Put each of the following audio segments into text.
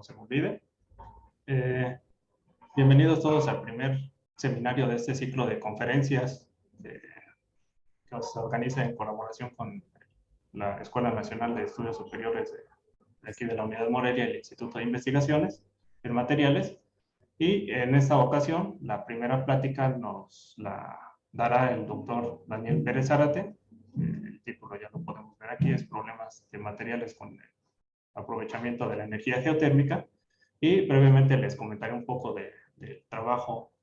se me olvide. Bienvenidos todos al primer seminario de este ciclo de conferencias que se organiza en colaboración con la Escuela Nacional de Estudios Superiores de aquí de la Unidad Morelia y el Instituto de Investigaciones en Materiales. Y en esta ocasión, la primera plática nos la dará el doctor Daniel Pérez Zárate. El título ya lo podemos ver aquí, es Problemas de Materiales con el aprovechamiento de la energía geotérmica. Y brevemente les comentaré un poco del trabajo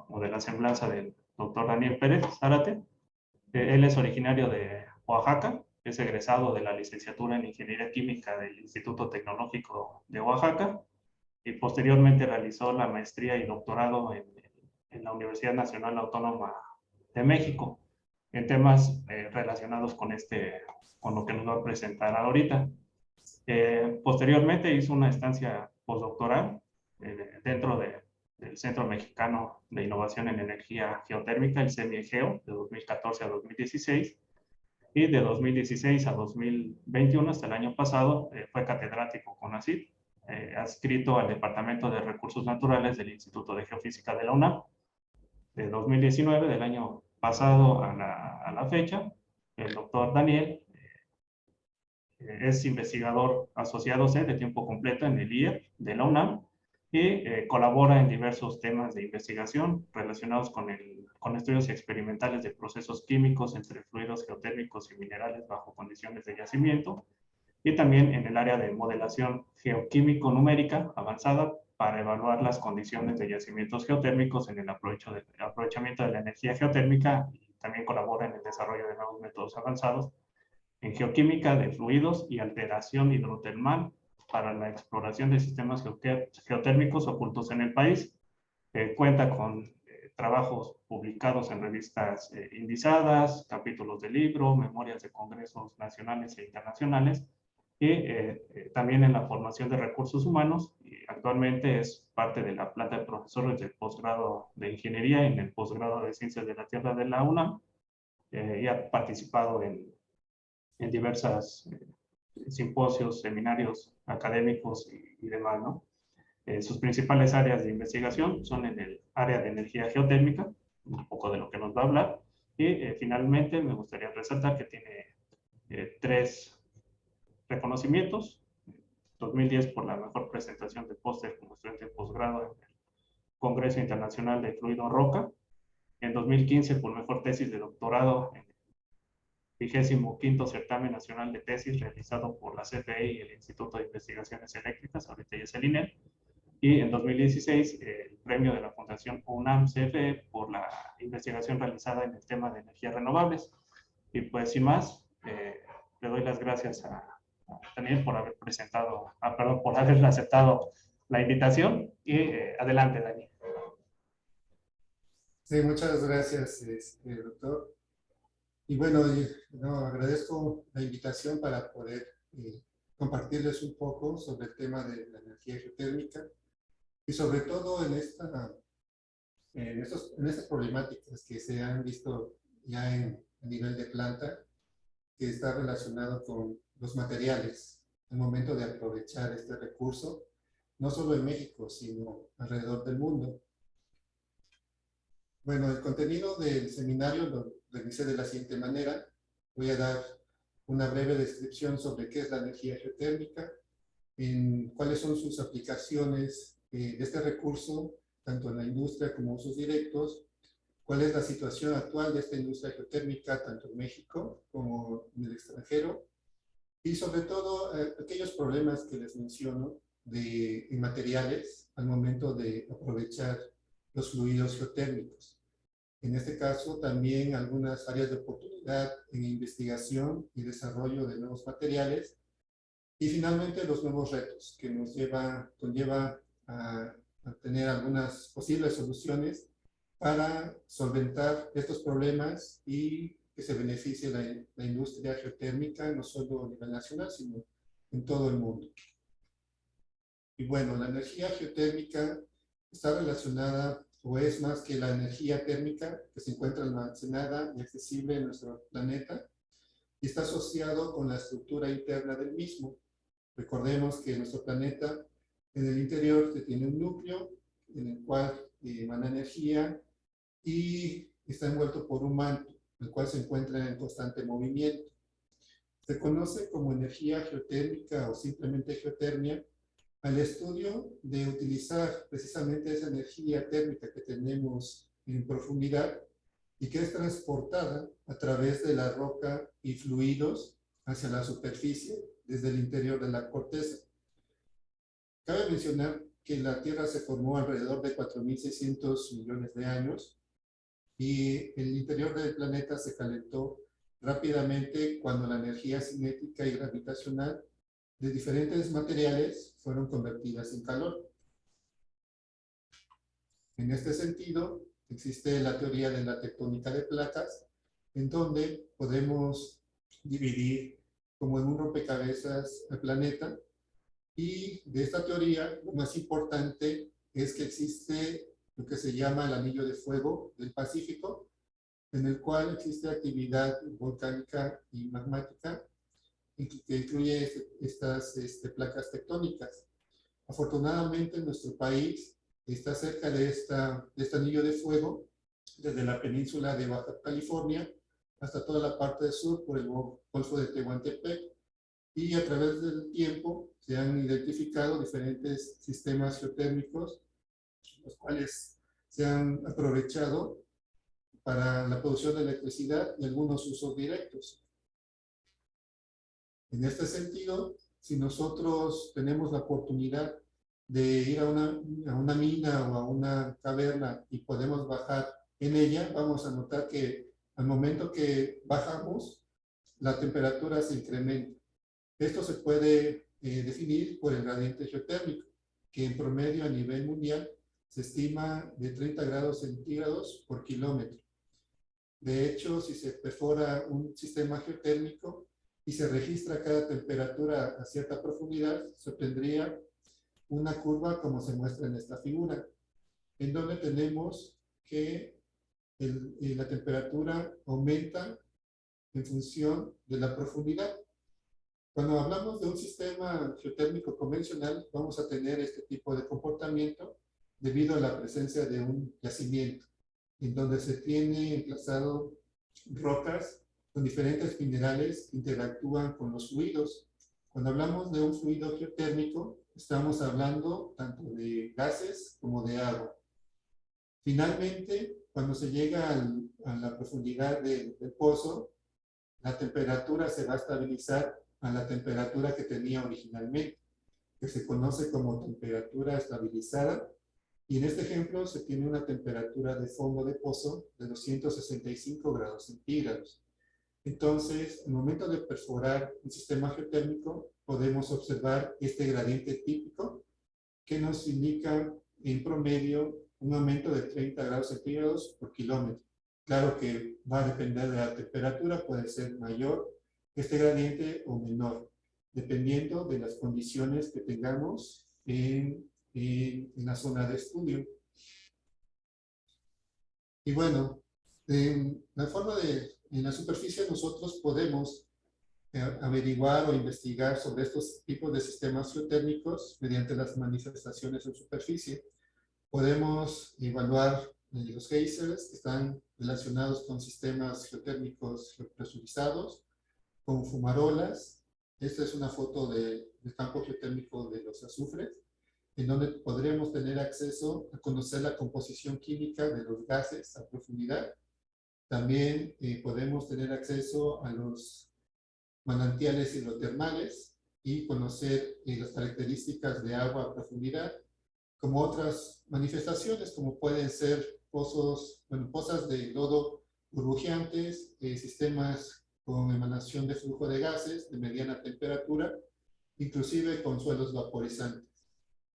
o de la semblanza del doctor Daniel Pérez Zárate. Él es originario de Oaxaca, es egresado de la licenciatura en Ingeniería Química del Instituto Tecnológico de Oaxaca y posteriormente realizó la maestría y doctorado en la Universidad Nacional Autónoma de México en temas relacionados con lo que nos va a presentar ahorita. Posteriormente hizo una estancia postdoctoral dentro del Centro Mexicano de Innovación en Energía Geotérmica, el CEMIEGEO, de 2014 a 2016, y de 2016 a 2021, hasta el año pasado, fue catedrático CONACYT, adscrito al Departamento de Recursos Naturales del Instituto de Geofísica de la UNAM. De 2019, del año pasado a la fecha, el doctor Daniel es investigador asociado de tiempo completo en el IER de la UNAM y colabora en diversos temas de investigación relacionados con estudios experimentales de procesos químicos entre fluidos geotérmicos y minerales bajo condiciones de yacimiento, y también en el área de modelación geoquímico-numérica avanzada para evaluar las condiciones de yacimientos geotérmicos en el aprovechamiento de la energía geotérmica, y también colabora en el desarrollo de nuevos métodos avanzados en geoquímica de fluidos y alteración hidrotermal para la exploración de sistemas geotérmicos ocultos en el país. Cuenta con trabajos publicados en revistas indizadas, capítulos de libro, memorias de congresos nacionales e internacionales, y también en la formación de recursos humanos. Y actualmente es parte de la planta de profesores del posgrado de Ingeniería en el posgrado de Ciencias de la Tierra de la UNAM, y ha participado en diversas simposios, seminarios académicos y demás, ¿no? Sus principales áreas de investigación son en el área de energía geotérmica, un poco de lo que nos va a hablar, y finalmente me gustaría resaltar que tiene 3 reconocimientos: 2010 por la mejor presentación de póster como estudiante de posgrado en el Congreso Internacional de Fluido Roca, en 2015 por mejor tesis de doctorado en 25º Certamen Nacional de Tesis realizado por la CFE y el Instituto de Investigaciones Eléctricas, ahorita ya es el INEL, y en 2016 el premio de la Fundación UNAM-CFE por la investigación realizada en el tema de energías renovables. Y pues sin más, le doy las gracias a Daniel por haber por haber aceptado la invitación, y adelante, Daniel. Sí, muchas gracias, doctor. Y bueno, agradezco la invitación para poder compartirles un poco sobre el tema de la energía geotérmica y sobre todo en estas problemáticas que se han visto ya a nivel de planta, que está relacionado con los materiales al momento de aprovechar este recurso, no solo en México, sino alrededor del mundo. Bueno, el contenido del seminario lo realicé de la siguiente manera. Voy a dar una breve descripción sobre qué es la energía geotérmica, cuáles son sus aplicaciones de este recurso, tanto en la industria como usos directos, cuál es la situación actual de esta industria geotérmica, tanto en México como en el extranjero, y sobre todo aquellos problemas que les menciono en materiales al momento de aprovechar los fluidos geotérmicos. En este caso, también algunas áreas de oportunidad en investigación y desarrollo de nuevos materiales. Y finalmente, los nuevos retos que nos conlleva a tener algunas posibles soluciones para solventar estos problemas y que se beneficie la industria geotérmica, no solo a nivel nacional, sino en todo el mundo. Y bueno, la energía geotérmica está relacionada, o es más que la energía térmica que se encuentra almacenada y accesible en nuestro planeta, y está asociado con la estructura interna del mismo. Recordemos que nuestro planeta En el interior se tiene un núcleo en el cual emana energía y está envuelto por un manto, el cual se encuentra en constante movimiento. Se conoce como energía geotérmica o simplemente geotermia al estudio de utilizar precisamente esa energía térmica que tenemos en profundidad y que es transportada a través de la roca y fluidos hacia la superficie desde el interior de la corteza. Cabe mencionar que la Tierra se formó alrededor de 4.600 millones de años y el interior del planeta se calentó rápidamente cuando la energía cinética y gravitacional de diferentes materiales fueron convertidas en calor. En este sentido, existe la teoría de la tectónica de placas, en donde podemos dividir como en un rompecabezas el planeta, y de esta teoría lo más importante es que existe lo que se llama el anillo de fuego del Pacífico, en el cual existe actividad volcánica y magmática que incluye estas placas tectónicas. Afortunadamente, nuestro país está cerca de este anillo de fuego, desde la península de Baja California hasta toda la parte del sur por el Golfo de Tehuantepec, y a través del tiempo se han identificado diferentes sistemas geotérmicos, los cuales se han aprovechado para la producción de electricidad y algunos usos directos. En este sentido, si nosotros tenemos la oportunidad de ir a una mina o a una caverna y podemos bajar en ella, vamos a notar que al momento que bajamos, la temperatura se incrementa. Esto se puede definir por el gradiente geotérmico, que en promedio a nivel mundial se estima de 30 grados centígrados por kilómetro. De hecho, si se perfora un sistema geotérmico y se registra cada temperatura a cierta profundidad, se obtendría una curva como se muestra en esta figura, en donde tenemos que la temperatura aumenta en función de la profundidad. Cuando hablamos de un sistema geotérmico convencional, vamos a tener este tipo de comportamiento debido a la presencia de un yacimiento, en donde se tiene emplazado rocas con diferentes minerales que interactúan con los fluidos. Cuando hablamos de un fluido geotérmico, estamos hablando tanto de gases como de agua. Finalmente, cuando se llega a la profundidad del pozo, la temperatura se va a estabilizar a la temperatura que tenía originalmente, que se conoce como temperatura estabilizada, y en este ejemplo se tiene una temperatura de fondo de pozo de 265 grados centígrados. Entonces, al momento de perforar un sistema geotérmico, podemos observar este gradiente típico que nos indica en promedio un aumento de 30 grados centígrados por kilómetro. Claro que va a depender de la temperatura, puede ser mayor este gradiente o menor, dependiendo de las condiciones que tengamos en la zona de estudio. Y bueno, en la superficie nosotros podemos averiguar o investigar sobre estos tipos de sistemas geotérmicos mediante las manifestaciones en superficie. Podemos evaluar los geysers que están relacionados con sistemas geotérmicos geopresurizados, con fumarolas. Esta es una foto del campo geotérmico de los azufres, en donde podremos tener acceso a conocer la composición química de los gases a profundidad. También podemos tener acceso a los manantiales hidrotermales y conocer las características de agua a profundidad, como otras manifestaciones, como pueden ser pozas de lodo burbujeantes, sistemas con emanación de flujo de gases de mediana temperatura, inclusive con suelos vaporizantes.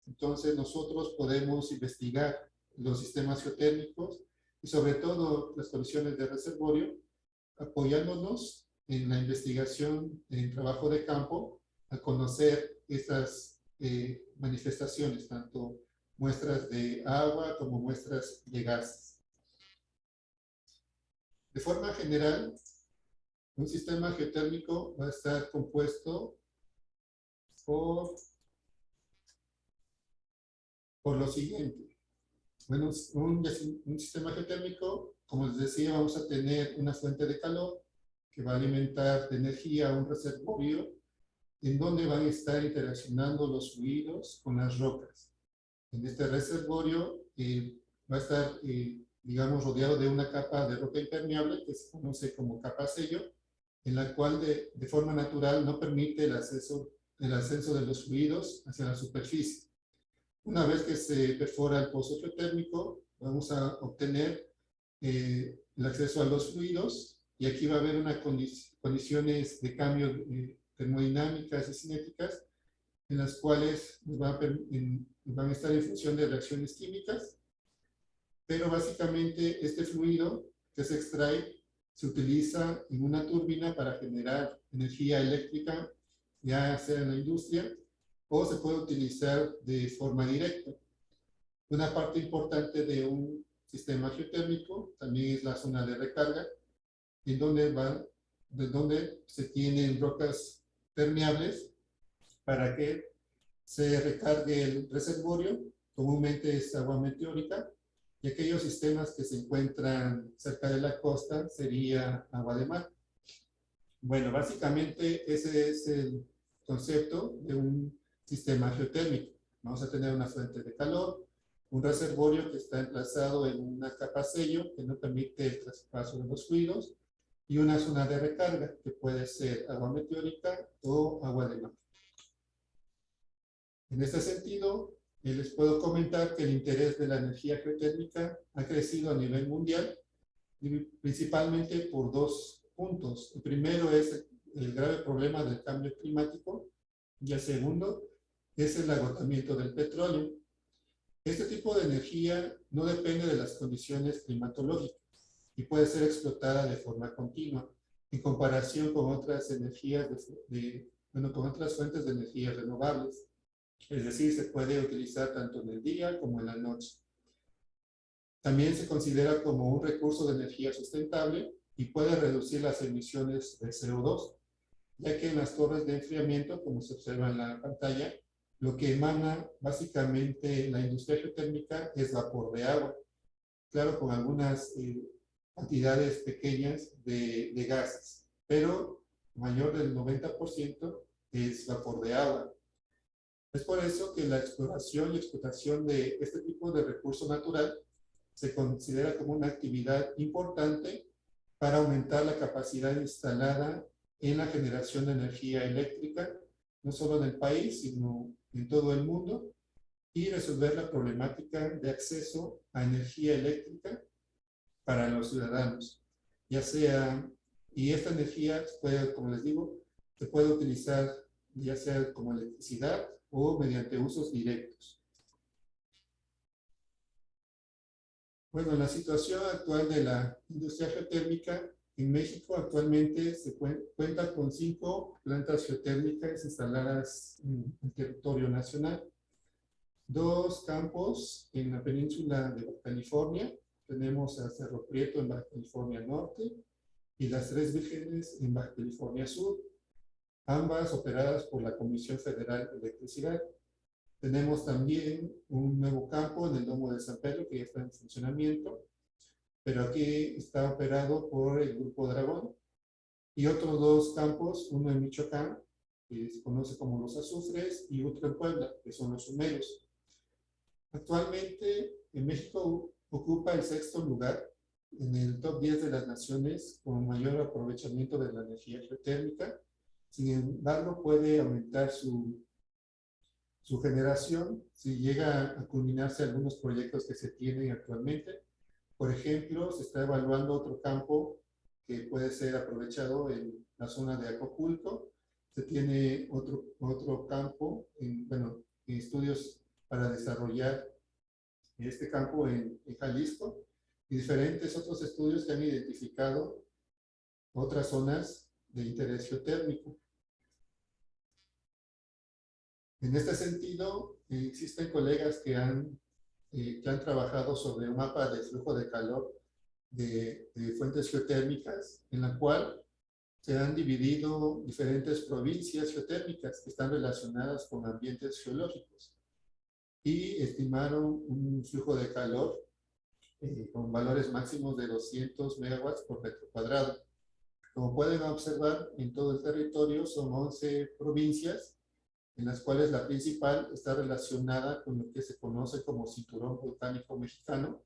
Entonces nosotros podemos investigar los sistemas geotérmicos y sobre todo las condiciones de reservorio, apoyándonos en la investigación en trabajo de campo, a conocer estas manifestaciones, tanto muestras de agua como muestras de gases. De forma general, un sistema geotérmico va a estar compuesto por por lo siguiente. Bueno, un sistema geotérmico, como les decía, vamos a tener una fuente de calor que va a alimentar de energía un reservorio en donde van a estar interaccionando los fluidos con las rocas. En este reservorio va a estar, digamos, rodeado de una capa de roca impermeable que se conoce como capa sello, en la cual de forma natural no permite el ascenso de los fluidos hacia la superficie. Una vez que se perfora el pozo geotérmico, vamos a obtener el acceso a los fluidos y aquí va a haber unas condiciones de cambio termodinámicas y cinéticas en las cuales van a estar en función de reacciones químicas, pero básicamente este fluido que se extrae se utiliza en una turbina para generar energía eléctrica, ya sea en la industria, o se puede utilizar de forma directa. Una parte importante de un sistema geotérmico también es la zona de recarga, en de donde se tienen rocas permeables para que se recargue el reservorio, comúnmente es agua meteórica, y aquellos sistemas que se encuentran cerca de la costa sería agua de mar. Bueno, básicamente ese es el concepto de un sistema geotérmico. Vamos a tener una fuente de calor, un reservorio que está emplazado en una capa sello que no permite el traspaso de los fluidos y una zona de recarga que puede ser agua meteórica o agua de mar. En este sentido, les puedo comentar que el interés de la energía geotérmica ha crecido a nivel mundial, principalmente por dos puntos. El primero es el grave problema del cambio climático y el segundo es el agotamiento del petróleo. Este tipo de energía no depende de las condiciones climatológicas y puede ser explotada de forma continua en comparación con otras energías con otras fuentes de energía renovables. Es decir, se puede utilizar tanto en el día como en la noche. También se considera como un recurso de energía sustentable y puede reducir las emisiones de CO2, ya que en las torres de enfriamiento, como se observa en la pantalla, lo que emana básicamente la industria geotérmica es vapor de agua, claro, con algunas cantidades pequeñas de gases, pero mayor del 90% es vapor de agua. Es por eso que la exploración y explotación de este tipo de recurso natural se considera como una actividad importante para aumentar la capacidad instalada en la generación de energía eléctrica, no solo en el país, sino en todo el mundo, y resolver la problemática de acceso a energía eléctrica para los ciudadanos. Ya sea, y esta energía puede, como les digo, se puede utilizar ya sea como electricidad o mediante usos directos. Bueno, la situación actual de la industria geotérmica en México actualmente se cuenta con 5 plantas geotérmicas instaladas en el territorio nacional. 2 campos en la península de Baja California. Tenemos a Cerro Prieto en Baja California Norte y las Tres Vírgenes en Baja California Sur, ambas operadas por la Comisión Federal de Electricidad. Tenemos también un nuevo campo en el Domo de San Pedro que ya está en funcionamiento, pero aquí está operado por el Grupo Dragón. Y otros 2 campos, uno en Michoacán, que se conoce como Los Azufres, y otro en Puebla, que son los Humeros. Actualmente, en México ocupa el 6º lugar en el top 10 de las naciones con mayor aprovechamiento de la energía geotérmica. Sin embargo, puede aumentar su generación si llega a culminarse algunos proyectos que se tienen actualmente. Por ejemplo, se está evaluando otro campo que puede ser aprovechado en la zona de Acapulco. Se tiene otro campo en estudios para desarrollar este campo en Jalisco y diferentes otros estudios que han identificado otras zonas de interés geotérmico. En este sentido, existen colegas que han trabajado sobre un mapa de flujo de calor de fuentes geotérmicas, en la cual se han dividido diferentes provincias geotérmicas que están relacionadas con ambientes geológicos. y estimaron un flujo de calor con valores máximos de 200 megawatts por metro cuadrado. Como pueden observar, en todo el territorio son 11 provincias, en las cuales la principal está relacionada con lo que se conoce como Cinturón Volcánico Mexicano,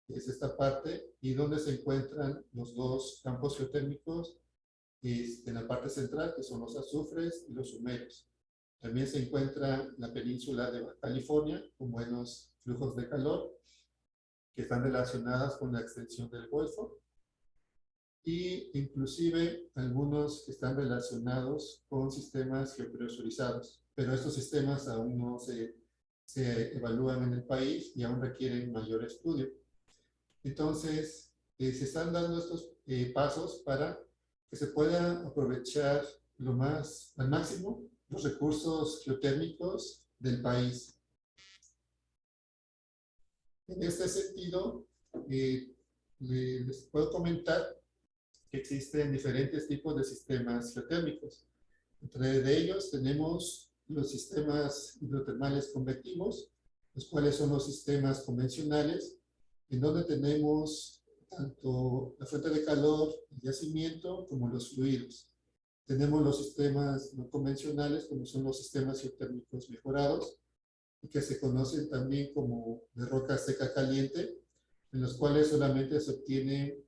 que es esta parte, y donde se encuentran los dos campos geotérmicos en la parte central, que son los azufres y los humeros. También se encuentra la península de Baja California, con buenos flujos de calor, que están relacionadas con la extensión del Golfo, y inclusive algunos que están relacionados con sistemas geopresurizados, pero estos sistemas aún no se evalúan en el país y aún requieren mayor estudio. Entonces, se están dando estos pasos para que se pueda aprovechar al máximo los recursos geotérmicos del país. En este sentido, les puedo comentar que existen diferentes tipos de sistemas geotérmicos. Entre ellos tenemos los sistemas hidrotermales convectivos, los cuales son los sistemas convencionales, en donde tenemos tanto la fuente de calor, el yacimiento, como los fluidos. Tenemos los sistemas no convencionales, como son los sistemas geotérmicos mejorados, y que se conocen también como de roca seca caliente, en los cuales solamente se obtiene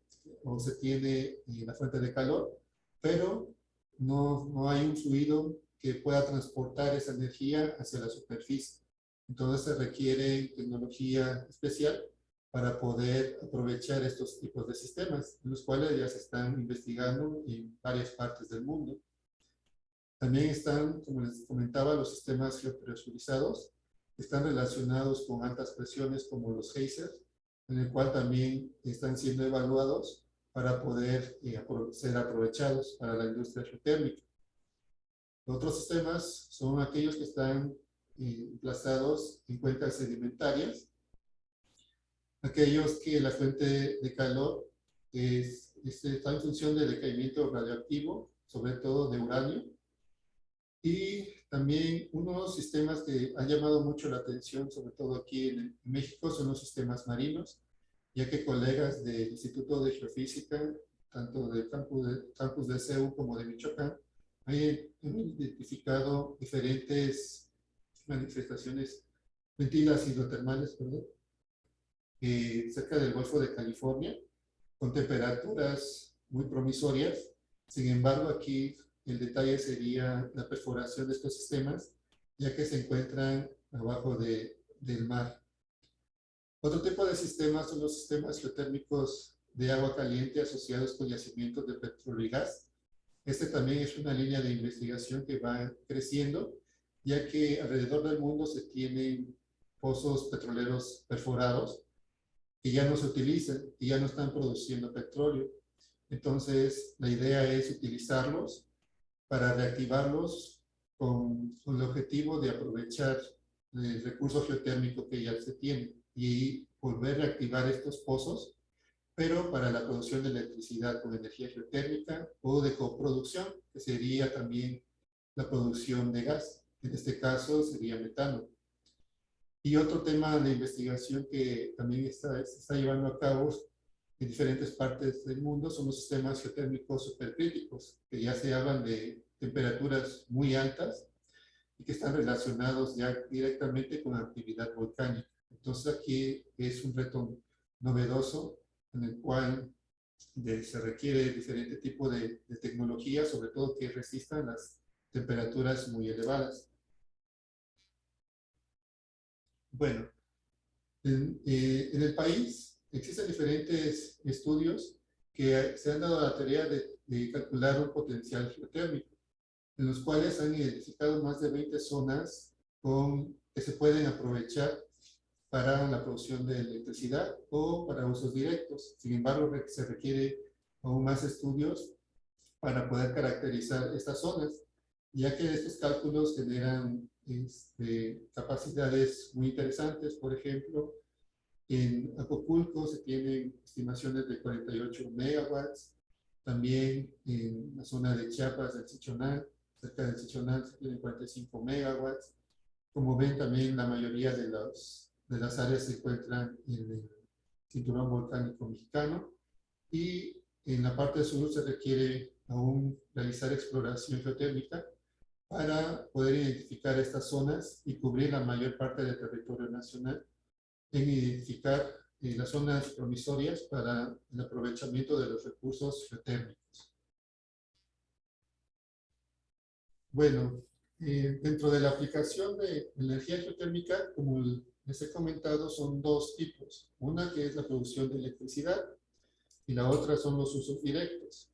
o se tiene la fuente de calor, pero no hay un fluido que pueda transportar esa energía hacia la superficie. Entonces se requiere tecnología especial para poder aprovechar estos tipos de sistemas, los cuales ya se están investigando en varias partes del mundo. También están, como les comentaba, los sistemas geopresurizados, que están relacionados con altas presiones como los geysers, en el cual también están siendo evaluados para poder ser aprovechados para la industria geotérmica. Otros sistemas son aquellos que están emplazados en cuencas sedimentarias, aquellos que la fuente de calor está en función del decaimiento radioactivo, sobre todo de uranio, y también unos sistemas que han llamado mucho la atención, sobre todo aquí en México, son los sistemas marinos, ya que colegas del Instituto de Geofísica, tanto del campus de CEU como de Michoacán, han identificado diferentes manifestaciones, ventilas hidrotermales, perdón, cerca del Golfo de California, con temperaturas muy promisorias. Sin embargo, aquí el detalle sería la perforación de estos sistemas, ya que se encuentran abajo del mar. Otro tipo de sistemas son los sistemas geotérmicos de agua caliente asociados con yacimientos de petróleo y gas. Este también es una línea de investigación que va creciendo, ya que alrededor del mundo se tienen pozos petroleros perforados que ya no se utilizan y ya no están produciendo petróleo. Entonces, la idea es utilizarlos para reactivarlos con el objetivo de aprovechar el recurso geotérmico que ya se tiene y volver a reactivar estos pozos, pero para la producción de electricidad con energía geotérmica o de coproducción, que sería también la producción de gas. En este caso sería metano. Y otro tema de investigación que también se está llevando a cabo en diferentes partes del mundo son los sistemas geotérmicos supercríticos, que ya se hablan de temperaturas muy altas y que están relacionados ya directamente con la actividad volcánica. Entonces aquí es un reto novedoso en el cual se requiere diferente tipo de tecnología, sobre todo que resistan las temperaturas muy elevadas. Bueno, en el país existen diferentes estudios que se han dado a la tarea de calcular un potencial geotérmico, en los cuales han identificado más de 20 zonas que se pueden aprovechar para la producción de electricidad o para usos directos. Sin embargo, se requiere aún más estudios para poder caracterizar estas zonas, ya que estos cálculos generan capacidades muy interesantes. Por ejemplo, en Acapulco se tienen estimaciones de 48 megawatts. También en la zona de Chiapas, del Cichonal, cerca del Cichonal, se tienen 45 megawatts. Como ven, también la mayoría de las áreas se encuentran en el cinturón volcánico mexicano, y en la parte sur se requiere aún realizar exploración geotérmica para poder identificar estas zonas y cubrir la mayor parte del territorio nacional, en identificar las zonas promisorias para el aprovechamiento de los recursos geotérmicos. Bueno, dentro de la aplicación de energía geotérmica, como les he comentado, son dos tipos. Una que es la producción de electricidad y la otra son los usos directos.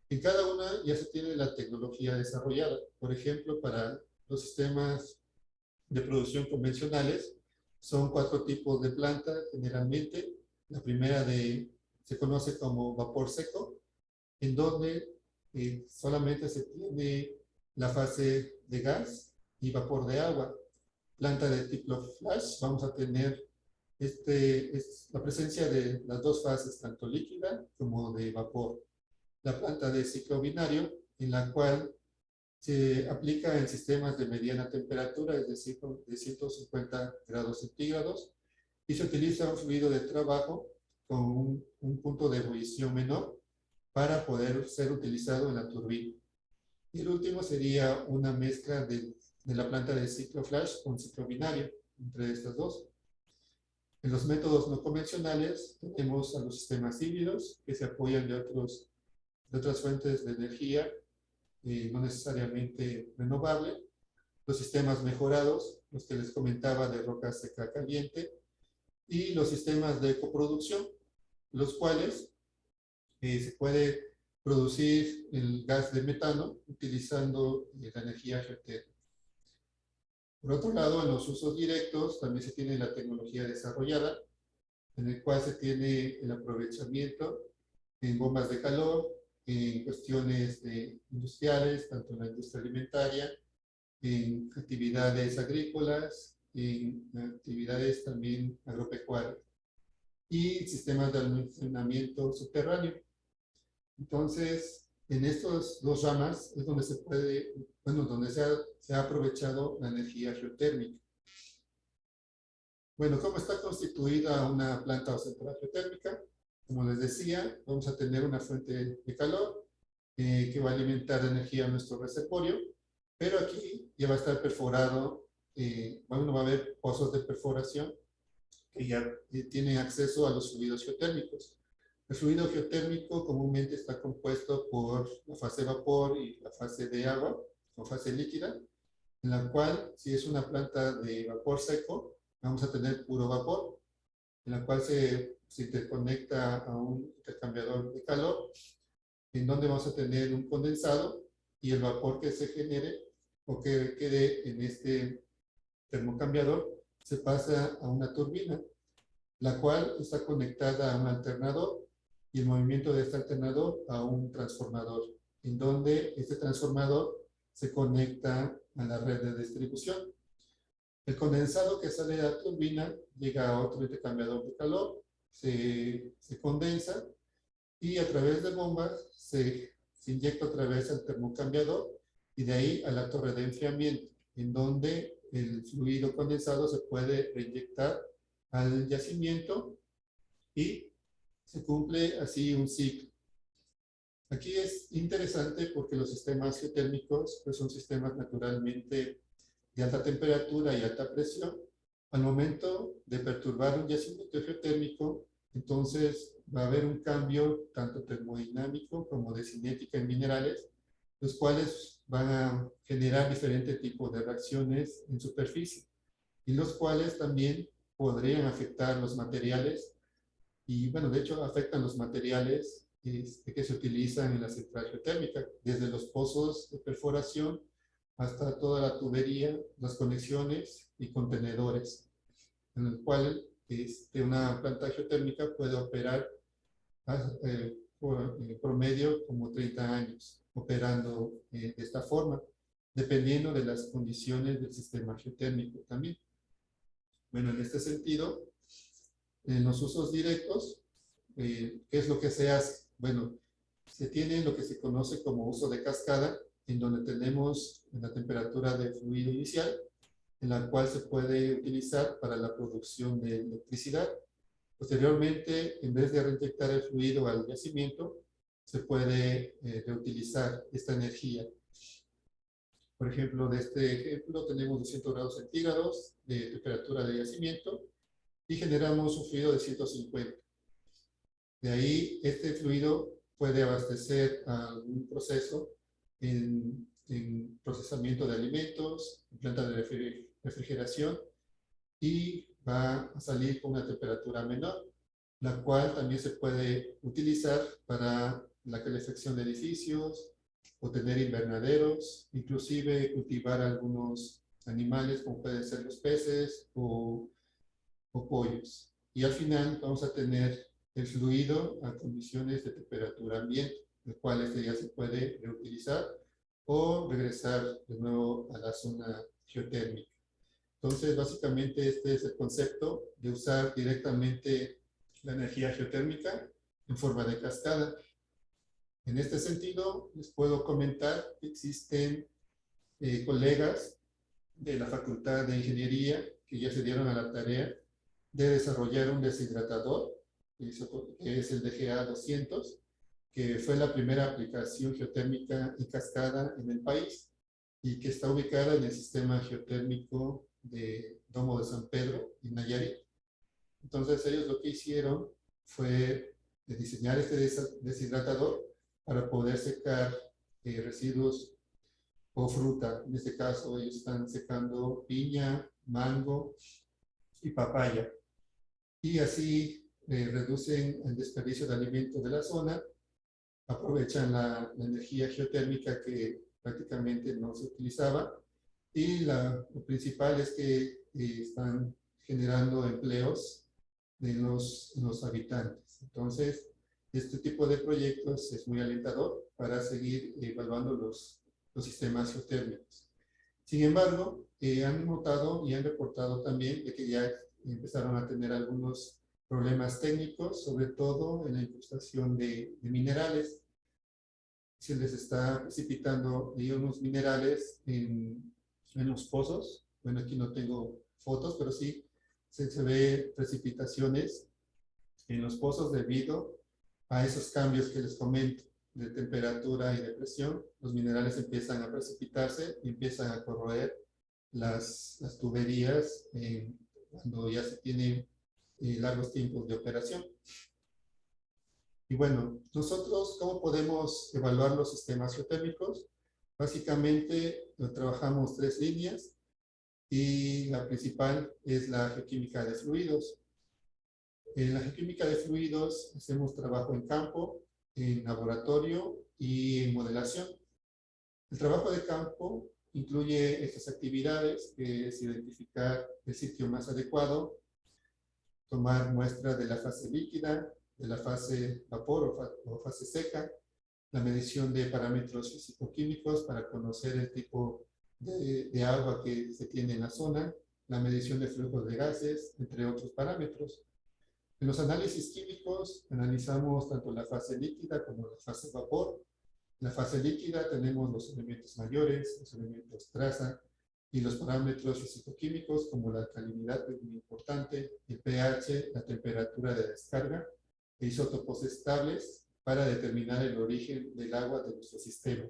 En cada una ya se tiene la tecnología desarrollada. Por ejemplo, para los sistemas de producción convencionales, son 4 tipos de planta generalmente. La primera se conoce como vapor seco, en donde solamente se tiene la fase de gas y vapor de agua. Planta de tipo flash, vamos a tener la presencia de las dos fases, tanto líquida como de vapor. La planta de ciclo binario, en la cual se aplica en sistemas de mediana temperatura, es decir, de 150 grados centígrados, y se utiliza un fluido de trabajo con un punto de ebullición menor para poder ser utilizado en la turbina. Y el último sería una mezcla de la planta de ciclo flash con ciclo binario, entre estas dos. En los métodos no convencionales tenemos a los sistemas híbridos, que se apoyan de otras fuentes de energía, no necesariamente renovable. Los sistemas mejorados, los que les comentaba de roca seca caliente, y los sistemas de coproducción, los cuales se puede producir el gas de metano utilizando la energía geotérmica. Por otro lado, en los usos directos también se tiene la tecnología desarrollada, en el cual se tiene el aprovechamiento en bombas de calor, en cuestiones industriales, tanto en la industria alimentaria, en actividades agrícolas, en actividades también agropecuarias, y sistemas de almacenamiento subterráneo. Entonces, en estas dos ramas es donde donde se ha aprovechado la energía geotérmica. Bueno, ¿cómo está constituida una planta o central geotérmica? Como les decía, vamos a tener una fuente de calor que va a alimentar energía a nuestro reservorio, pero aquí ya va a estar perforado, va a haber pozos de perforación que ya tienen acceso a los fluidos geotérmicos. El fluido geotérmico comúnmente está compuesto por la fase de vapor y la fase de agua, o fase líquida, en la cual, si es una planta de vapor seco, vamos a tener puro vapor, en la cual se interconecta a un intercambiador de calor, en donde vamos a tener un condensado, y el vapor que se genere o que quede en este termocambiador se pasa a una turbina, la cual está conectada a un alternador, y el movimiento de este alternador a un transformador, en donde este transformador se conecta a la red de distribución. El condensado que sale de la turbina llega a otro intercambiador de calor, se condensa, y a través de bombas se inyecta otra vez al termocambiador, y de ahí a la torre de enfriamiento, en donde el fluido condensado se puede reinyectar al yacimiento, y se cumple así un ciclo. Aquí es interesante porque los sistemas geotérmicos pues son sistemas naturalmente de alta temperatura y alta presión. Al momento de perturbar un yacimiento geotérmico, entonces va a haber un cambio tanto termodinámico como de cinética en minerales, los cuales van a generar diferentes tipos de reacciones en superficie, y los cuales también podrían afectar los materiales, y bueno, de hecho afectan los materiales que se utilizan en la central geotérmica, desde los pozos de perforación hasta toda la tubería, las conexiones y contenedores, en el cual una planta geotérmica puede operar en promedio como 30 años, operando de esta forma, dependiendo de las condiciones del sistema geotérmico también. Bueno, en este sentido, en los usos directos, ¿qué es lo que se hace? Bueno, se tiene lo que se conoce como uso de cascada, en donde tenemos la temperatura de fluido inicial, en la cual se puede utilizar para la producción de electricidad. Posteriormente, en vez de reinyectar el fluido al yacimiento, se puede reutilizar esta energía. Por ejemplo, de este ejemplo tenemos 200 grados centígrados de temperatura de yacimiento y generamos un fluido de 150. De ahí, este fluido puede abastecer a algún proceso en procesamiento de alimentos, en planta de refrigeración, y va a salir con una temperatura menor, la cual también se puede utilizar para la calefacción de edificios, o tener invernaderos, inclusive cultivar algunos animales como pueden ser los peces o pollos. Y al final vamos a tener el fluido a condiciones de temperatura ambiente, el cual este ya se puede reutilizar o regresar de nuevo a la zona geotérmica. Entonces, básicamente este es el concepto de usar directamente la energía geotérmica en forma de cascada. En este sentido, les puedo comentar que existen colegas de la Facultad de Ingeniería que ya se dieron a la tarea de desarrollar un deshidratador, que es el DGA 200, que fue la primera aplicación geotérmica en cascada en el país y que está ubicada en el sistema geotérmico de Domo de San Pedro, en Nayarit. Entonces ellos lo que hicieron fue diseñar este deshidratador para poder secar residuos o fruta. En este caso ellos están secando piña, mango y papaya. Y así reducen el desperdicio de alimentos de la zona, aprovechan la energía geotérmica que prácticamente no se utilizaba, y lo principal es que están generando empleos de los habitantes. Entonces, este tipo de proyectos es muy alentador para seguir evaluando los sistemas geotérmicos. Sin embargo, han notado y han reportado también de que ya empezaron a tener algunos problemas técnicos, sobre todo en la incrustación de minerales. Se les está precipitando unos minerales en los pozos. Bueno, aquí no tengo fotos, pero sí se ve precipitaciones en los pozos debido a esos cambios que les comento de temperatura y de presión. Los minerales empiezan a precipitarse y empiezan a corroer las tuberías cuando ya se tienen largos tiempos de operación. Y bueno, nosotros, ¿cómo podemos evaluar los sistemas geotérmicos? Básicamente, trabajamos 3 líneas y la principal es la geoquímica de fluidos. En la geoquímica de fluidos hacemos trabajo en campo, en laboratorio y en modelación. El trabajo de campo incluye estas actividades, que es identificar el sitio más adecuado, tomar muestras de la fase líquida, de la fase vapor o fase seca, la medición de parámetros físico-químicos para conocer el tipo de agua que se tiene en la zona, la medición de flujos de gases, entre otros parámetros. En los análisis químicos analizamos tanto la fase líquida como la fase vapor. En la fase líquida tenemos los elementos mayores, los elementos traza y los parámetros físico-químicos como la alcalinidad, que es muy importante, el pH, la temperatura de descarga e isótopos estables para determinar el origen del agua de nuestro sistema.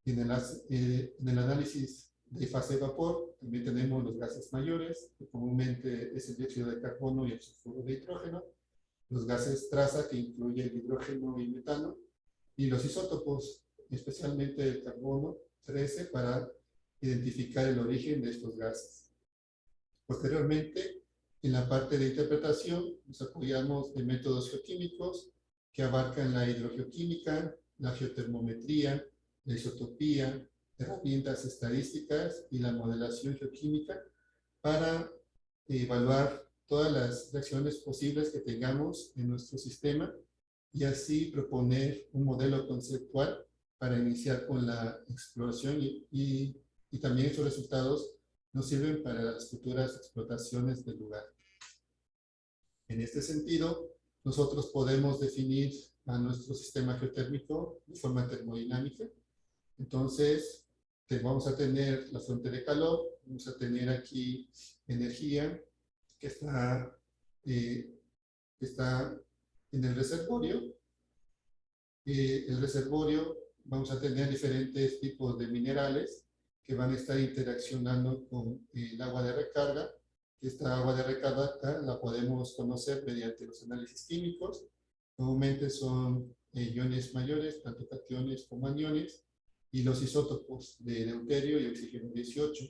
Y en el análisis de fase de vapor también tenemos los gases mayores, que comúnmente es el dióxido de carbono y el sulfuro de hidrógeno, los gases traza, que incluye el hidrógeno y metano, y los isótopos, especialmente el carbono 13, para identificar el origen de estos gases. Posteriormente, en la parte de interpretación, nos apoyamos de métodos geoquímicos que abarcan la hidrogeoquímica, la geotermometría, la isotopía, herramientas estadísticas y la modelación geoquímica para evaluar todas las reacciones posibles que tengamos en nuestro sistema y así proponer un modelo conceptual para iniciar con la exploración y también estos resultados nos sirven para las futuras explotaciones del lugar. En este sentido, nosotros podemos definir a nuestro sistema geotérmico de forma termodinámica. Entonces, vamos a tener la fuente de calor, vamos a tener aquí energía que eh, que está en el reservorio. El reservorio vamos a tener diferentes tipos de minerales que van a estar interaccionando con el agua de recarga. Esta agua de recarga la podemos conocer mediante los análisis químicos. Comúnmente son iones mayores, tanto cationes como aniones, y los isótopos de deuterio y oxígeno 18.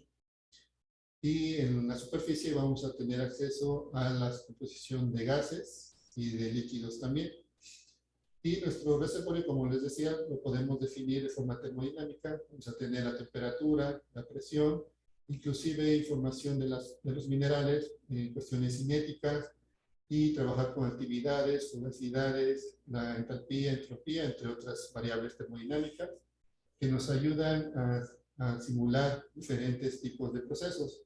Y en la superficie vamos a tener acceso a la composición de gases y de líquidos también. Y nuestro reservorio, como les decía, lo podemos definir de forma termodinámica. Vamos a tener la temperatura, la presión, inclusive información de los minerales, cuestiones cinéticas, y trabajar con actividades, fugacidades, la entalpía, entropía, entre otras variables termodinámicas, que nos ayudan a simular diferentes tipos de procesos.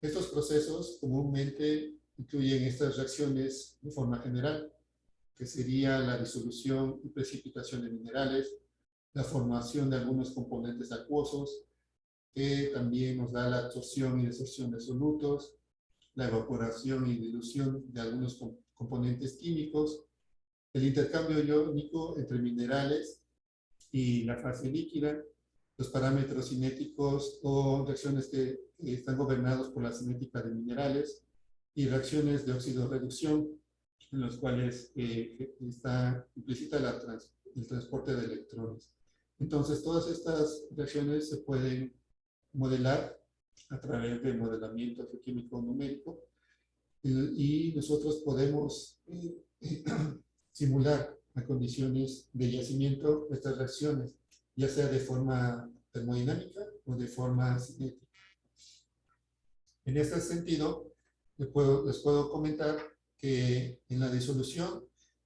Estos procesos comúnmente incluyen estas reacciones de forma general, que sería la disolución y precipitación de minerales, la formación de algunos componentes acuosos, que también nos da la absorción y desorción de solutos, la evaporación y dilución de algunos componentes químicos, el intercambio iónico entre minerales y la fase líquida, los parámetros cinéticos o reacciones que están gobernados por la cinética de minerales, y reacciones de oxidorreducción, en los cuales está implícita el transporte de electrones. Entonces, todas estas reacciones se pueden modelar a través de modelamiento geoquímico numérico, y nosotros podemos simular a condiciones de yacimiento estas reacciones, ya sea de forma termodinámica o de forma cinética. En este sentido, les puedo comentar que en la disolución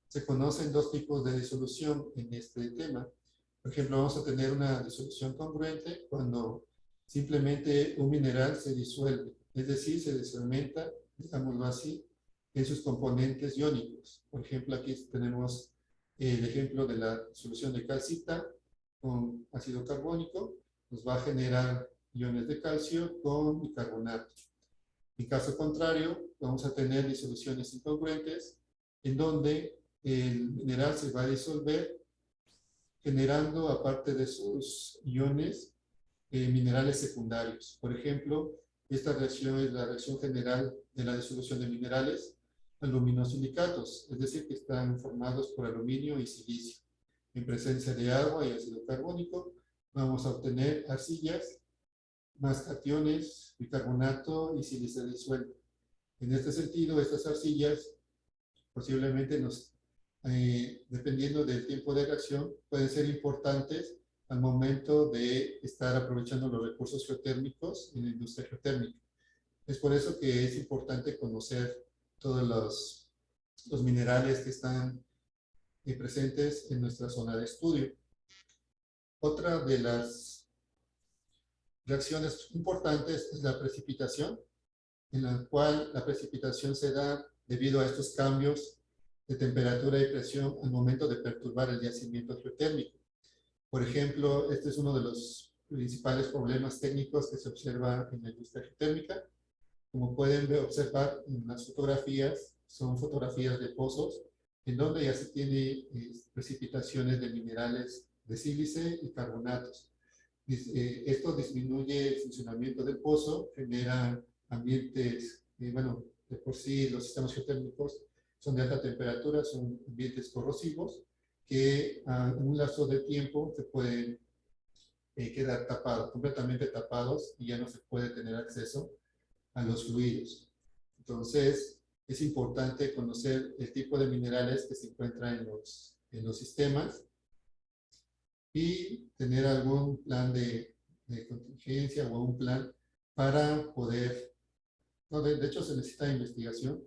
se conocen dos tipos de disolución en este tema. Por ejemplo, vamos a tener una disolución congruente cuando simplemente un mineral se disuelve, es decir, se desfragmenta, digámoslo así, en sus componentes iónicos. Por ejemplo, aquí tenemos el ejemplo de la disolución de calcita con ácido carbónico, nos va a generar iones de calcio con bicarbonato. En caso contrario, vamos a tener disoluciones incongruentes en donde el mineral se va a disolver generando, aparte de sus iones, minerales secundarios. Por ejemplo, esta reacción es la reacción general de la disolución de minerales aluminosilicatos, es decir, que están formados por aluminio y silicio. En presencia de agua y ácido carbónico, vamos a obtener arcillas más cationes, bicarbonato y sílice disuelto. En este sentido, estas arcillas posiblemente dependiendo del tiempo de reacción, pueden ser importantes al momento de estar aprovechando los recursos geotérmicos en la industria geotérmica. Es por eso que es importante conocer todos los minerales que están presentes en nuestra zona de estudio. Otra de las reacciones importantes es la precipitación, en la cual la precipitación se da debido a estos cambios de temperatura y presión al momento de perturbar el yacimiento geotérmico. Por ejemplo, este es uno de los principales problemas técnicos que se observa en la industria geotérmica. Como pueden observar en las fotografías, son fotografías de pozos, en donde ya se tiene precipitaciones de minerales de sílice y carbonatos. Esto disminuye el funcionamiento del pozo, genera ambientes, bueno, de por sí los sistemas geotérmicos son de alta temperatura, son ambientes corrosivos que en un lapso de tiempo se pueden quedar tapados, completamente tapados, y ya no se puede tener acceso a los fluidos. Entonces, es importante conocer el tipo de minerales que se encuentran en los sistemas y tener algún plan de contingencia o un plan para poder, no, de hecho se necesita investigación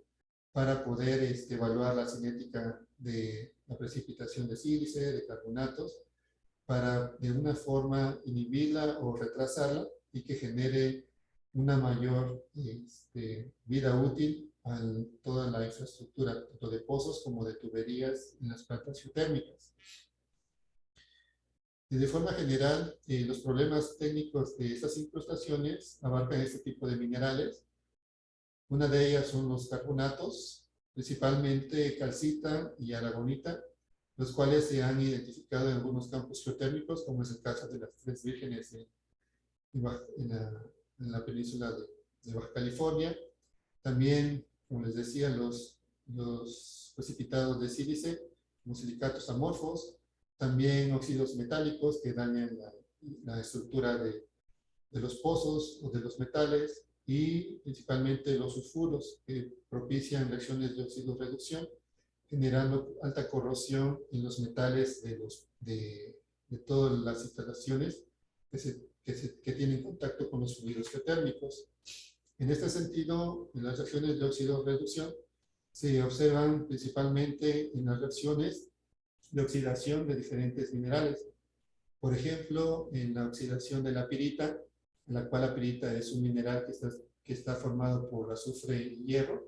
para poder evaluar la cinética de la precipitación de sílice, de carbonatos, para de una forma inhibirla o retrasarla y que genere una mayor vida útil a toda la infraestructura, tanto de pozos como de tuberías en las plantas geotérmicas. Y de forma general, los problemas técnicos de estas incrustaciones abarcan este tipo de minerales. Una de ellas son los carbonatos, principalmente calcita y aragonita, los cuales se han identificado en algunos campos geotérmicos, como es el caso de las Tres Vírgenes en la península de Baja California. También, como les decía, los precipitados de sílice, como silicatos amorfos, también óxidos metálicos que dañan la estructura de los pozos o de los metales, y principalmente los sulfuros que propician reacciones de oxidorreducción, generando alta corrosión en los metales de todas las instalaciones que tienen contacto con los fluidos geotérmicos. En este sentido, en las reacciones de oxidorreducción se observan principalmente en las reacciones de oxidación de diferentes minerales. Por ejemplo, en la oxidación de la pirita, en la cual la pirita es un mineral que está formado por azufre y hierro,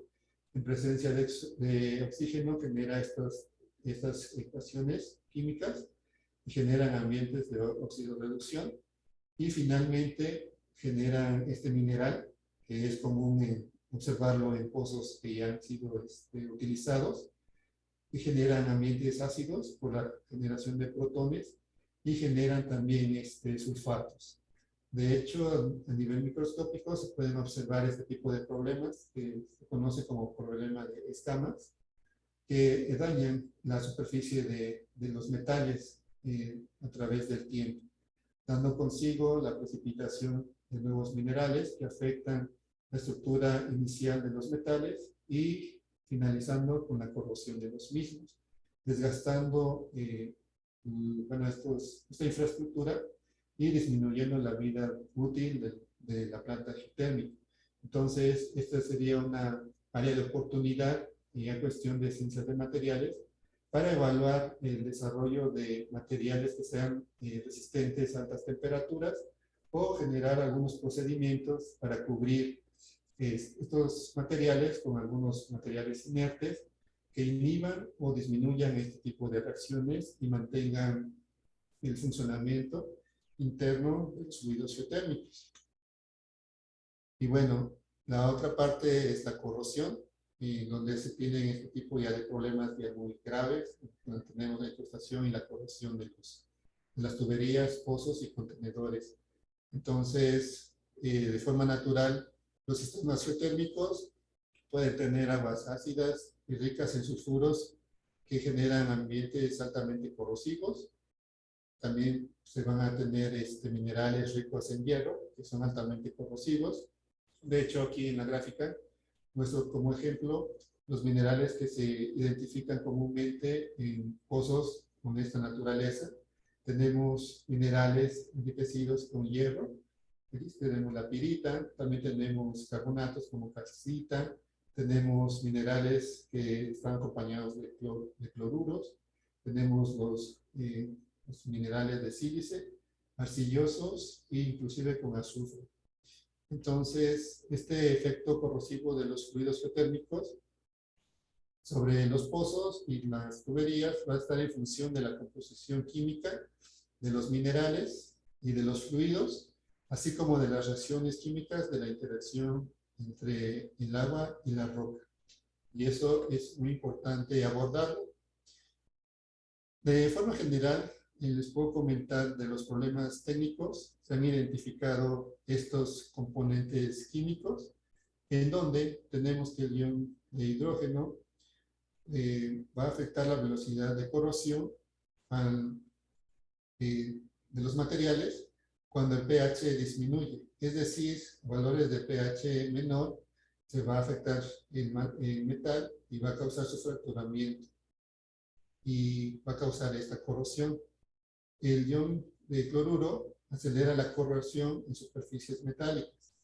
en presencia de oxígeno genera estas ecuaciones químicas y generan ambientes de oxidorreducción, y finalmente generan este mineral que es común observarlo en pozos que ya han sido utilizados, y generan ambientes ácidos por la generación de protones, y generan también sulfatos. De hecho, a nivel microscópico se pueden observar este tipo de problemas que se conoce como problema de escamas, que dañan la superficie de los metales a través del tiempo, dando consigo la precipitación de nuevos minerales que afectan la estructura inicial de los metales y finalizando con la corrosión de los mismos, desgastando esta infraestructura y disminuyendo la vida útil de la planta geotérmica. Entonces, esta sería una área de oportunidad en cuestión de ciencias de materiales para evaluar el desarrollo de materiales que sean resistentes a altas temperaturas, o generar algunos procedimientos para cubrir estos materiales con algunos materiales inertes que inhiban o disminuyan este tipo de reacciones y mantengan el funcionamiento interno de los fluidos geotérmicos. Y bueno, la otra parte es la corrosión, y donde se tienen este tipo ya de problemas ya muy graves, donde tenemos la incrustación y la corrosión de las tuberías, pozos y contenedores. Entonces, de forma natural, los sistemas geotérmicos pueden tener aguas ácidas y ricas en sulfuros que generan ambientes altamente corrosivos. También se van a tener minerales ricos en hierro, que son altamente corrosivos. De hecho, aquí en la gráfica muestro como ejemplo los minerales que se identifican comúnmente en pozos con esta naturaleza. Tenemos minerales enriquecidos con hierro, tenemos la pirita, también tenemos carbonatos como calcita, tenemos minerales que están acompañados de cloruros, tenemos los minerales de sílice, arcillosos e inclusive con azufre. Entonces, este efecto corrosivo de los fluidos geotérmicos sobre los pozos y las tuberías va a estar en función de la composición química de los minerales y de los fluidos, así como de las reacciones químicas de la interacción entre el agua y la roca. Y eso es muy importante abordarlo. De forma general, les puedo comentar de los problemas técnicos. Se han identificado estos componentes químicos, en donde tenemos que el ion de hidrógeno va a afectar la velocidad de corrosión de los materiales cuando el pH disminuye. Es decir, valores de pH menor se va a afectar el metal y va a causar su fracturamiento y va a causar esta corrosión. El ion de cloruro acelera la corrosión en superficies metálicas,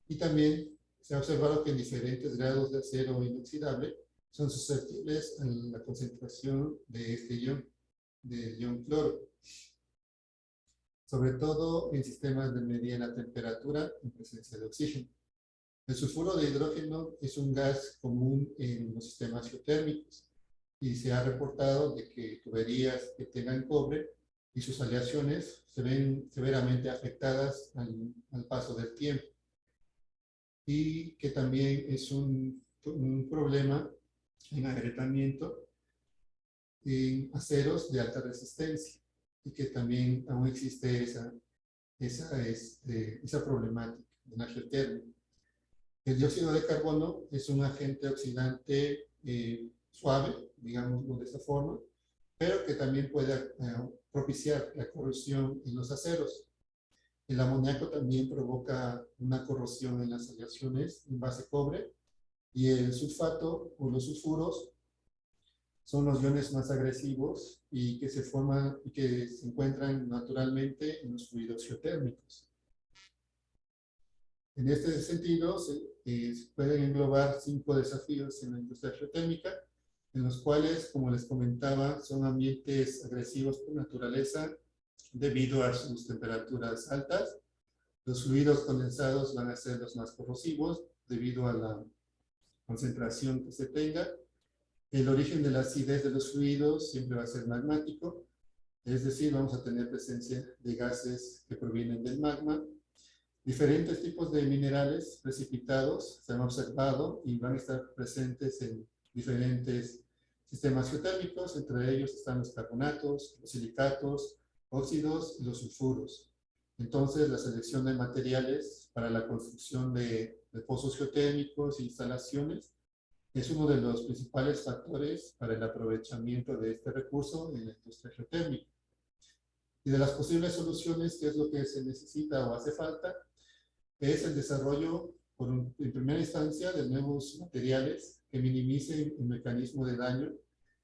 y también se ha observado que en diferentes grados de acero inoxidable son susceptibles a la concentración de este ion, del ion cloro, sobre todo en sistemas de mediana temperatura en presencia de oxígeno. El sulfuro de hidrógeno es un gas común en los sistemas geotérmicos, y se ha reportado de que tuberías que tengan cobre y sus aleaciones se ven severamente afectadas al paso del tiempo, y que también es un problema en agrietamiento en aceros de alta resistencia, y que también aún existe esa problemática de la geotermia. El dióxido de carbono es un agente oxidante suave, digámoslo de esta forma, pero que también puede propiciar la corrosión en los aceros. El amoníaco también provoca una corrosión en las aleaciones en base cobre, y el sulfato o los sulfuros son los iones más agresivos y que se forman y que se encuentran naturalmente en los fluidos geotérmicos. En este sentido, se pueden englobar 5 desafíos en la industria geotérmica, en los cuales, como les comentaba, son ambientes agresivos por naturaleza debido a sus temperaturas altas. Los fluidos condensados van a ser los más corrosivos debido a la concentración que se tenga. El origen de la acidez de los fluidos siempre va a ser magmático, es decir, vamos a tener presencia de gases que provienen del magma. Diferentes tipos de minerales precipitados se han observado y van a estar presentes en diferentes sistemas geotérmicos. Entre ellos están los carbonatos, los silicatos, óxidos y los sulfuros. Entonces, la selección de materiales para la construcción de pozos geotérmicos e instalaciones es uno de los principales factores para el aprovechamiento de este recurso en la industria geotérmica. Y de las posibles soluciones, ¿qué es lo que se necesita o hace falta? Es el desarrollo, en primera instancia, de nuevos materiales que minimicen el mecanismo de daño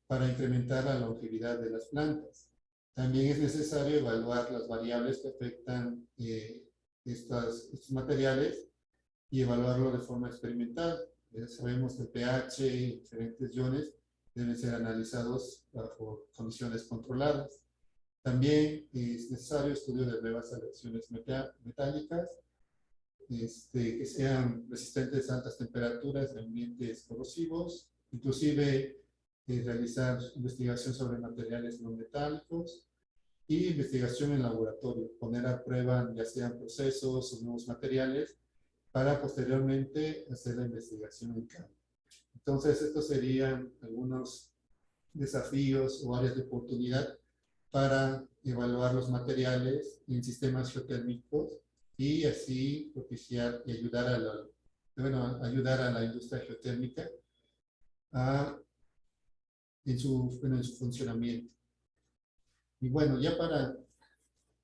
para incrementar la longevidad de las plantas. También es necesario evaluar las variables que afectan estos materiales y evaluarlo de forma experimental. Sabemos que el pH y diferentes iones deben ser analizados bajo condiciones controladas. También es necesario estudio de nuevas aleaciones metálicas que sean resistentes a altas temperaturas en ambientes corrosivos, inclusive realizar investigación sobre materiales no metálicos y investigación en laboratorio, poner a prueba ya sean procesos o nuevos materiales para posteriormente hacer la investigación en campo. Entonces, estos serían algunos desafíos o áreas de oportunidad para evaluar los materiales en sistemas geotérmicos y así propiciar y ayudar a la industria geotérmica en su funcionamiento. Y bueno, ya para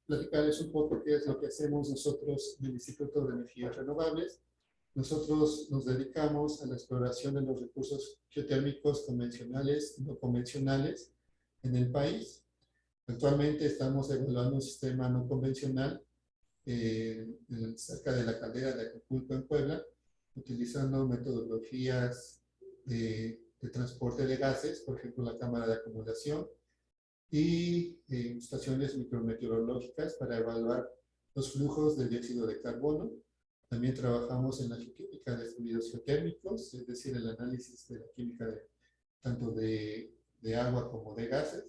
platicarles un poco qué es lo que hacemos nosotros en el Instituto de Energías Renovables. Nosotros nos dedicamos a la exploración de los recursos geotérmicos convencionales y no convencionales en el país. Actualmente estamos evaluando un sistema no convencional cerca de la caldera de Acapulco en Puebla, utilizando metodologías de transporte de gases, por ejemplo la cámara de acumulación, y estaciones micrometeorológicas para evaluar los flujos de dióxido de carbono. También trabajamos en la geoquímica de fluidos geotérmicos, es decir, el análisis de la química tanto de agua como de gases,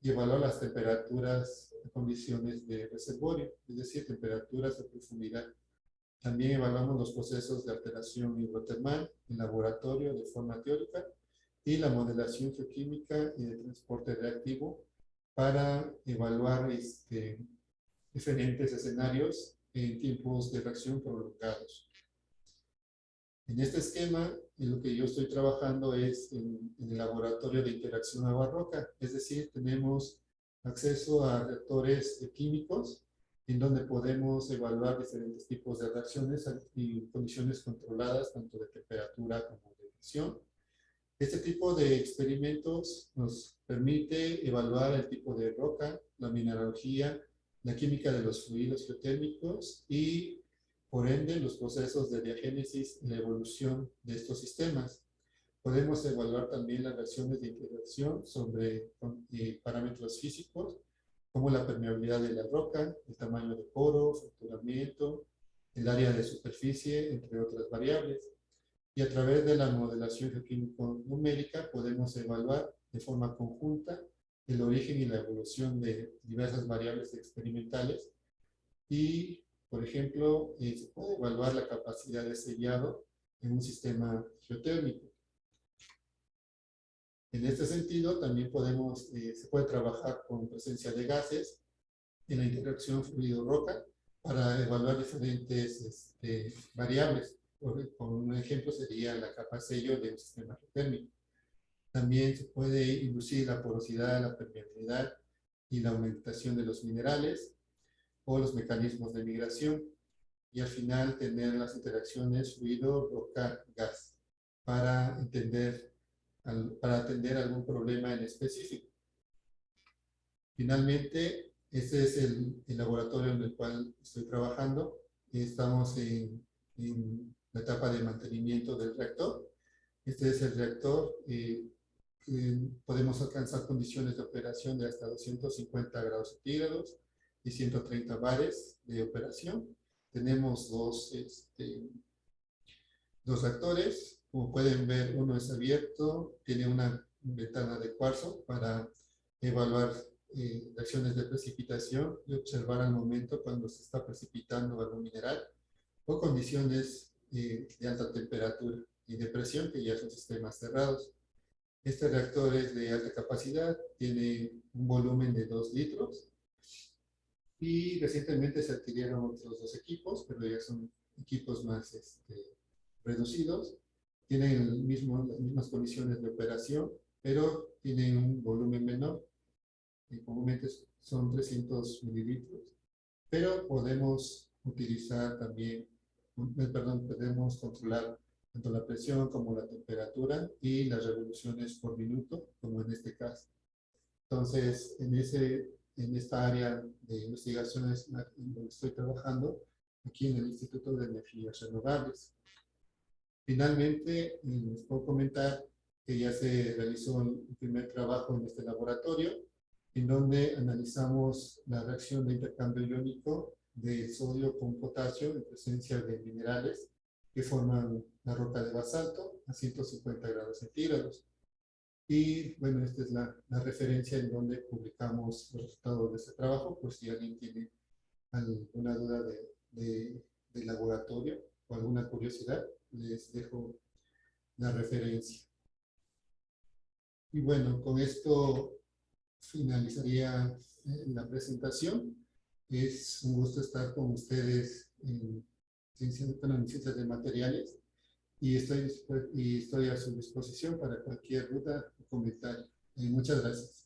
y evaluar las temperaturas en condiciones de reservorio, es decir, temperaturas de profundidad. También evaluamos los procesos de alteración hidrotermal en laboratorio de forma teórica y la modelación geoquímica y de transporte reactivo para evaluar diferentes escenarios en tiempos de reacción prolongados. En este esquema, en lo que yo estoy trabajando es en el laboratorio de interacción agua-roca, es decir, tenemos acceso a reactores químicos en donde podemos evaluar diferentes tipos de reacciones en condiciones controladas, tanto de temperatura como de presión. Este tipo de experimentos nos permite evaluar el tipo de roca, la mineralogía, la química de los fluidos geotérmicos y, por ende, los procesos de diagénesis y la evolución de estos sistemas. Podemos evaluar también las reacciones de interacción sobre parámetros físicos, como la permeabilidad de la roca, el tamaño de poro, fracturamiento, el área de superficie, entre otras variables. Y a través de la modelación geoquímico numérica podemos evaluar de forma conjunta el origen y la evolución de diversas variables experimentales y, por ejemplo, se puede evaluar la capacidad de sellado en un sistema geotérmico. En este sentido, también se puede trabajar con presencia de gases en la interacción fluido-roca para evaluar diferentes variables. Por un ejemplo sería la capa sello de un sistema geotérmico. También se puede inducir la porosidad, la permeabilidad y la aumentación de los minerales o los mecanismos de migración. Y al final tener las interacciones fluido-roca-gas para atender algún problema en específico. Finalmente, este es el laboratorio en el cual estoy trabajando. Estamos en la etapa de mantenimiento del reactor. Este es el reactor. Podemos alcanzar condiciones de operación de hasta 250 grados centígrados y 130 bares de operación. Tenemos dos reactores. Como pueden ver, uno es abierto, tiene una ventana de cuarzo para evaluar reacciones de precipitación y observar al momento cuando se está precipitando algún mineral o condiciones de alta temperatura y de presión, que ya son sistemas cerrados. Este reactor es de alta capacidad, tiene un volumen de 2 litros y recientemente se adquirieron otros 2 equipos, pero ya son equipos más reducidos. Tienen las mismas condiciones de operación, pero tienen un volumen menor. Comúnmente son 300 mililitros, pero podemos utilizar también, podemos controlar tanto la presión como la temperatura y las revoluciones por minuto, como en este caso. Entonces, en esta área de investigaciones en donde estoy trabajando, aquí en el Instituto de Energías Renovables. Finalmente, les puedo comentar que ya se realizó el primer trabajo en este laboratorio, en donde analizamos la reacción de intercambio iónico de sodio con potasio en presencia de minerales que forman la roca de basalto a 150 grados centígrados. Y bueno, esta es la referencia en donde publicamos los resultados de este trabajo, por si alguien tiene alguna duda del laboratorio o alguna curiosidad, les dejo la referencia. Y bueno, con esto finalizaría la presentación. Es un gusto estar con ustedes en ciencias de materiales y estoy a su disposición para cualquier duda o comentario. Muchas gracias.